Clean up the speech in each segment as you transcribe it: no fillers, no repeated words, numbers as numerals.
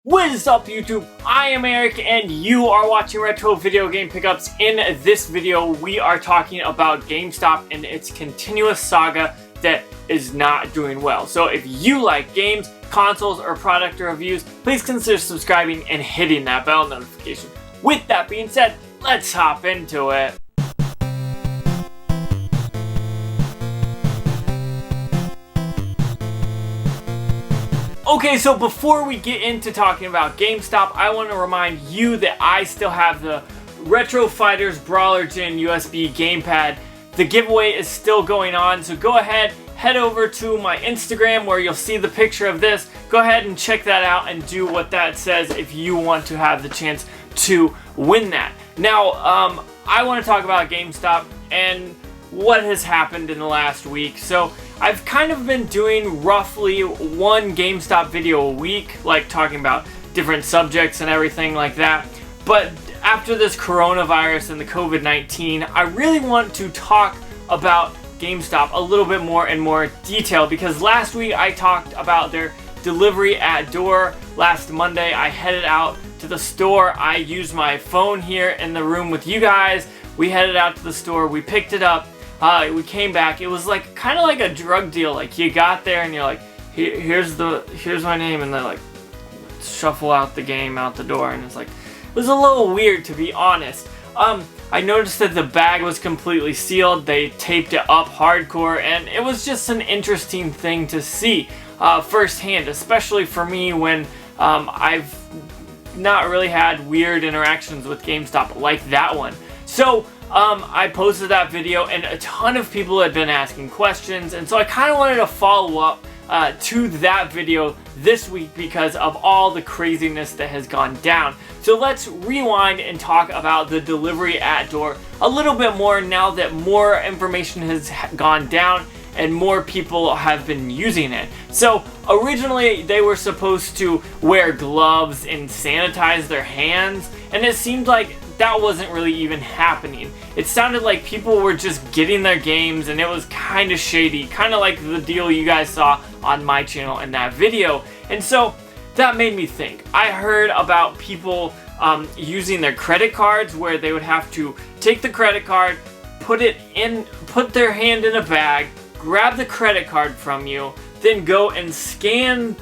What is up, YouTube? I am Eric and you are watching Retro Video Game Pickups. In this video we are talking about GameStop and its continuous saga that is not doing well. So if you like games, consoles, or product reviews, please consider subscribing and hitting that bell notification. With that being said, let's hop into it. Okay, so before we get into talking about GameStop, I want to remind you that I still have the Retro Fighters Brawler Gin USB gamepad. The giveaway is still going on, so go ahead, head over to my Instagram where you'll see the picture of this. Go ahead and check that out and do what that says if you want to have the chance to win that. Now, I want to talk about GameStop and what has happened in the last week. So I've kind of been doing roughly one GameStop video a week, like talking about different subjects and everything like that. But after this coronavirus and the COVID-19, I really want to talk about GameStop a little bit more in more detail, because last week I talked about their delivery at door. Last Monday I headed out to the store. I used my phone here in the room with you guys. We headed out to the store, we picked it up. We came back. It was like kind of like a drug deal. Like you got there and you're like, here's my name, and they like shuffle out the game out the door, and it's like, it was a little weird, to be honest. I noticed that the bag was completely sealed. They taped it up hardcore, and it was just an interesting thing to see firsthand, especially for me when I've not really had weird interactions with GameStop like that one. So I posted that video and a ton of people had been asking questions, and so I kind of wanted to follow up to that video this week because of all the craziness that has gone down. So let's rewind and talk about the delivery at door a little bit more now that more information has gone down and more people have been using it. So originally they were supposed to wear gloves and sanitize their hands, and it seemed like that wasn't really even happening. It sounded like people were just getting their games, and it was kind of shady, kind of like the deal you guys saw on my channel in that video. And so that made me think. I heard about people using their credit cards, where they would have to take the credit card, put their hand in a bag, grab the credit card from you, then go and scan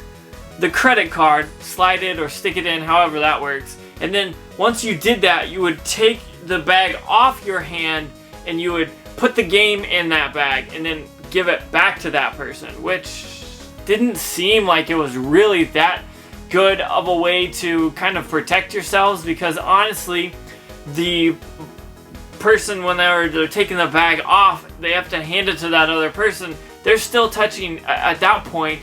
the credit card, slide it or stick it in, however that works. And then once you did that, you would take the bag off your hand and you would put the game in that bag and then give it back to that person, which didn't seem like it was really that good of a way to kind of protect yourselves, because honestly, the person, when they're taking the bag off, they have to hand it to that other person. They're still touching at that point.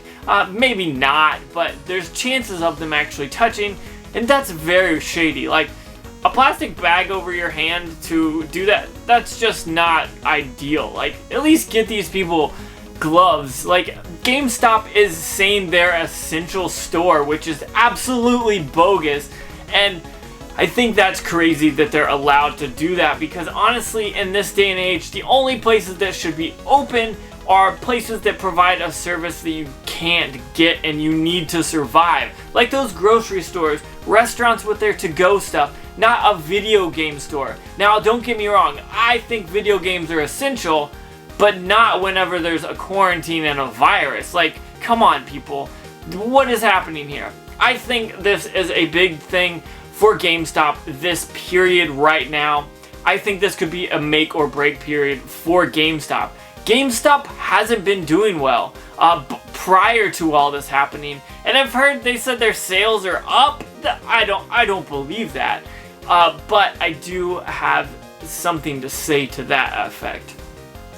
Maybe not, but there's chances of them actually touching. And that's very shady. Like, a plastic bag over your hand to do that, that's just not ideal. Like, at least get these people gloves. Like, GameStop is saying they're an essential store, which is absolutely bogus. And I think that's crazy that they're allowed to do that, because honestly, in this day and age, the only places that should be open are places that provide a service that you can't get and you need to survive. Like those grocery stores, restaurants with their to-go stuff, not a video game store. Now, don't get me wrong, I think video games are essential, but not whenever there's a quarantine and a virus. Like, come on, people. What is happening here? I think this is a big thing for GameStop this period right now. I think this could be a make or break period for GameStop. GameStop hasn't been doing well prior to all this happening, and I've heard they said their sales are up. I don't believe that, but I do have something to say to that effect.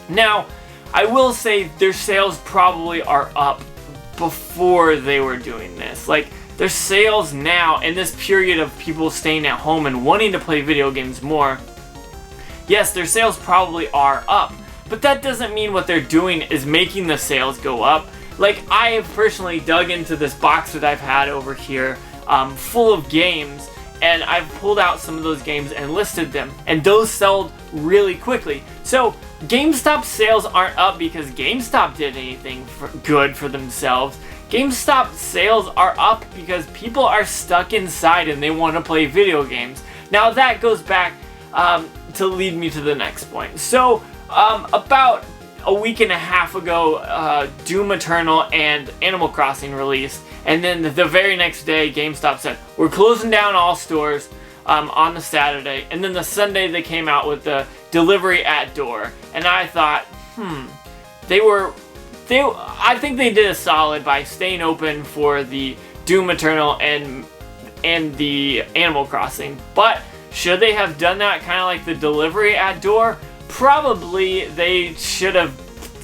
Now, I will say their sales probably are up before they were doing this. Like, their sales now, in this period of people staying at home and wanting to play video games more, yes, their sales probably are up. But that doesn't mean what they're doing is making the sales go up. Like, I have personally dug into this box that I've had over here full of games, and I've pulled out some of those games and listed them, and those sold really quickly. So GameStop sales aren't up because GameStop did anything good for themselves. GameStop sales are up because people are stuck inside and they want to play video games. Now that goes back to lead me to the next point. So about a week and a half ago, Doom Eternal and Animal Crossing released, and then the very next day GameStop said, we're closing down all stores on the Saturday, and then the Sunday they came out with the delivery at door, and I thought, I think they did a solid by staying open for the Doom Eternal and the Animal Crossing, but should they have done that kind of like the delivery at door? Probably they should have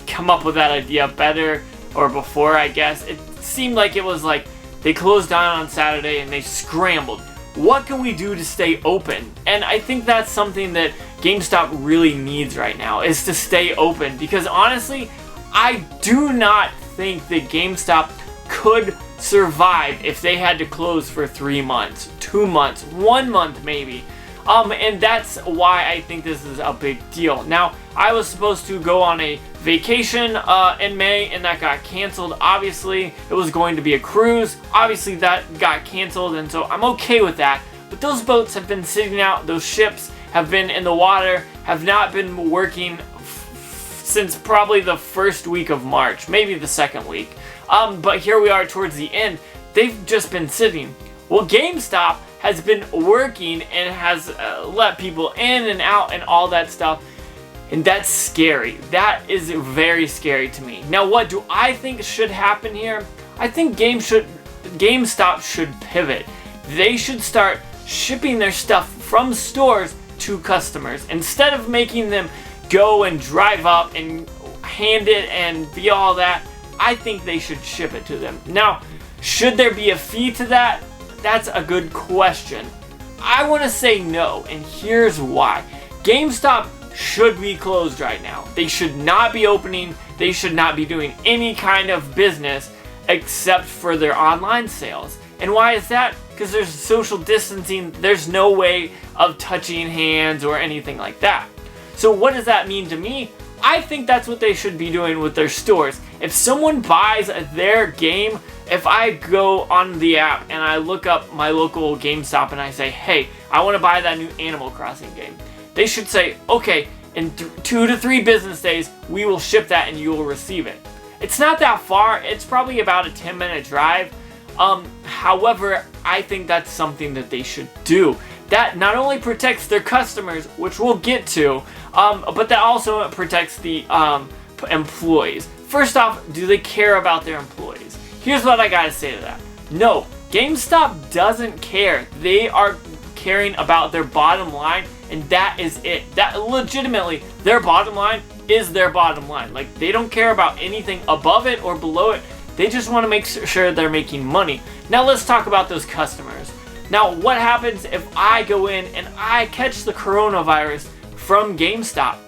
come up with that idea better, or before, I guess. It seemed like it was like they closed down on Saturday and they scrambled. What can we do to stay open? And I think that's something that GameStop really needs right now, is to stay open, because honestly, I do not think that GameStop could survive if they had to close for 3 months, 2 months, 1 month maybe. And that's why I think this is a big deal. Now, I was supposed to go on a vacation in May, and that got canceled. Obviously, it was going to be a cruise. Obviously, that got canceled, and so I'm okay with that. But those boats have been sitting out. Those ships have been in the water, have not been working since probably the first week of March, maybe the second week. But here we are towards the end. They've just been sitting. Well, GameStop has been working and has let people in and out and all that stuff. And that's scary. That is very scary to me. Now, what do I think should happen here? I think GameStop should pivot. They should start shipping their stuff from stores to customers. Instead of making them go and drive up and hand it and be all that, I think they should ship it to them. Now, should there be a fee to that? That's a good question. I want to say no, and here's why. GameStop should be closed right now. They should not be opening. They should not be doing any kind of business except for their online sales. And why is that? Because there's social distancing. There's no way of touching hands or anything like that. So what does that mean to me? I think that's what they should be doing with their stores. If someone buys their game, if I go on the app and I look up my local GameStop and I say, hey, I want to buy that new Animal Crossing game, they should say, okay, in 2 to 3 business days, we will ship that and you will receive it. It's not that far. It's probably about a 10-minute drive. However, I think that's something that they should do. That not only protects their customers, which we'll get to, but that also protects the employees. First off, do they care about their employees? Here's what I gotta say to that. No, GameStop doesn't care. They are caring about their bottom line, and that is it. That legitimately, their bottom line is their bottom line. Like, they don't care about anything above it or below it. They just want to make sure they're making money. Now let's talk about those customers. Now, what happens if I go in and I catch the coronavirus from GameStop?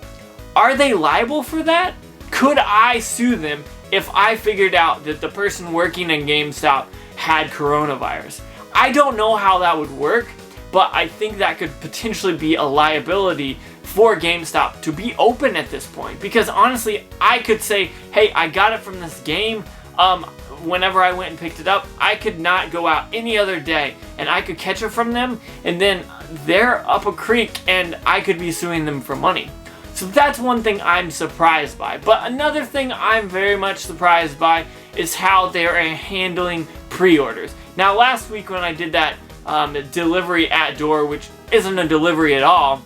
Are they liable for that? Could I sue them if I figured out that the person working in GameStop had coronavirus? I don't know how that would work, but I think that could potentially be a liability for GameStop to be open at this point. Because honestly, I could say, hey, I got it from this game. Whenever I went and picked it up, I could not go out any other day, and I could catch it from them, and then they're up a creek, and I could be suing them for money. So that's one thing I'm surprised by. But another thing I'm very much surprised by is how they're handling pre-orders. Now, last week when I did that delivery at door, which isn't a delivery at all,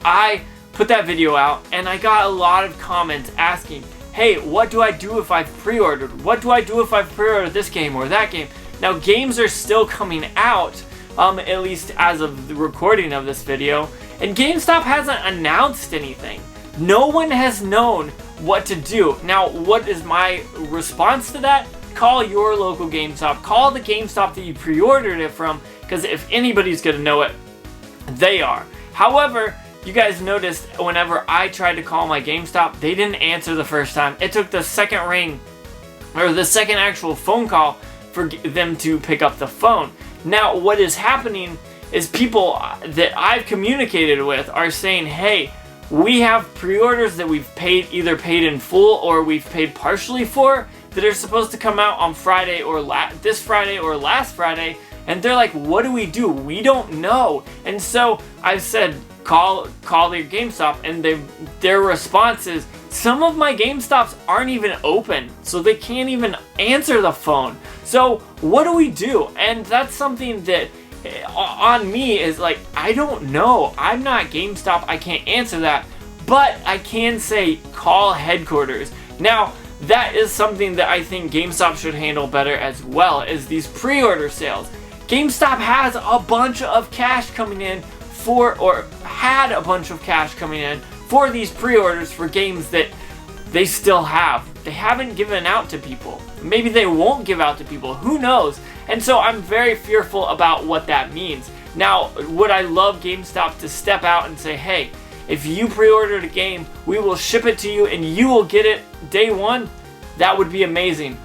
I put that video out, and I got a lot of comments asking, hey, what do I do if I've pre-ordered? What do I do if I've pre-ordered this game or that game? Now, games are still coming out, at least as of the recording of this video, and GameStop hasn't announced anything. No one has known what to do. Now, what is my response to that? Call your local GameStop. Call the GameStop that you pre-ordered it from, because if anybody's going to know it, they are. However, you guys noticed whenever I tried to call my GameStop, they didn't answer the first time. It took the second ring, or the second actual phone call, for them to pick up the phone. Now, what is happening is people that I've communicated with are saying, hey, we have pre-orders that we've either paid in full or we've paid partially for, that are supposed to come out on Friday or this Friday or last Friday, and they're like, what do? We don't know. And so I've said, call your GameStop, and their response is, some of my GameStops aren't even open, so they can't even answer the phone. So what do we do? And that's something that on me is like, I don't know. I'm not GameStop, I can't answer that, but I can say call headquarters. Now, that is something that I think GameStop should handle better as well, is these pre-order sales. GameStop has a bunch of cash coming in had a bunch of cash coming in for these pre-orders for games that they still have. They haven't given out to people. Maybe they won't give out to people. Who knows? And so I'm very fearful about what that means. Now, would I love GameStop to step out and say, hey, if you pre-ordered a game, we will ship it to you and you will get it day one? That would be amazing.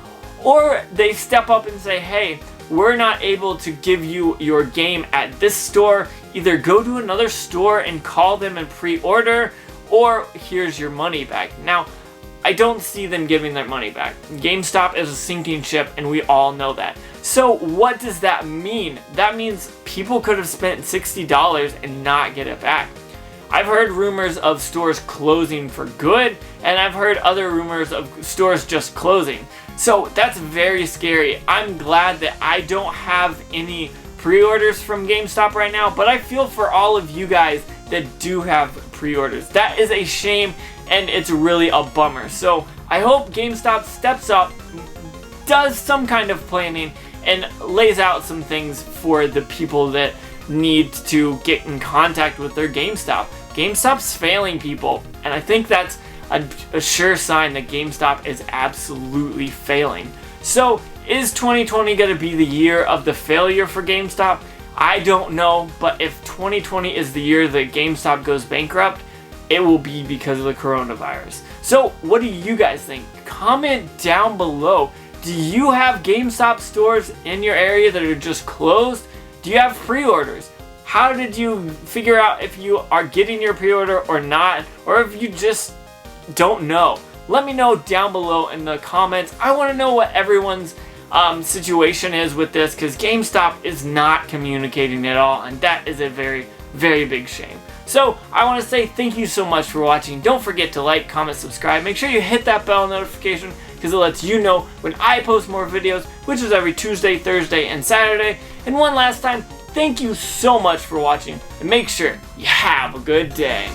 Or they step up and say, hey, we're not able to give you your game at this store. Either go to another store and call them and pre-order, or here's your money back. Now, I don't see them giving their money back. GameStop is a sinking ship, and we all know that. So what does that mean? That means people could have spent $60 and not get it back. I've heard rumors of stores closing for good, and I've heard other rumors of stores just closing. So that's very scary. I'm glad that I don't have any pre-orders from GameStop right now, but I feel for all of you guys that do have pre-orders. That is a shame, and it's really a bummer. So I hope GameStop steps up, does some kind of planning, and lays out some things for the people that need to get in contact with their GameStop. GameStop's failing people, and I think that's a sure sign that GameStop is absolutely failing. So is 2020 going to be the year of the failure for GameStop? I don't know, but if 2020 is the year that GameStop goes bankrupt, it will be because of the coronavirus. So what do you guys think? Comment down below. Do you have GameStop stores in your area that are just closed? Do you have pre-orders? How did you figure out if you are getting your pre-order or not? Or if you just don't know? Let me know down below in the comments. I want to know what everyone's situation is with this, because GameStop is not communicating at all, and that is a very, very big shame. So I want to say thank you so much for watching. Don't forget to like, comment, subscribe. Make sure you hit that bell notification, because it lets you know when I post more videos, which is every Tuesday, Thursday, and Saturday. And one last time, thank you so much for watching, and make sure you have a good day.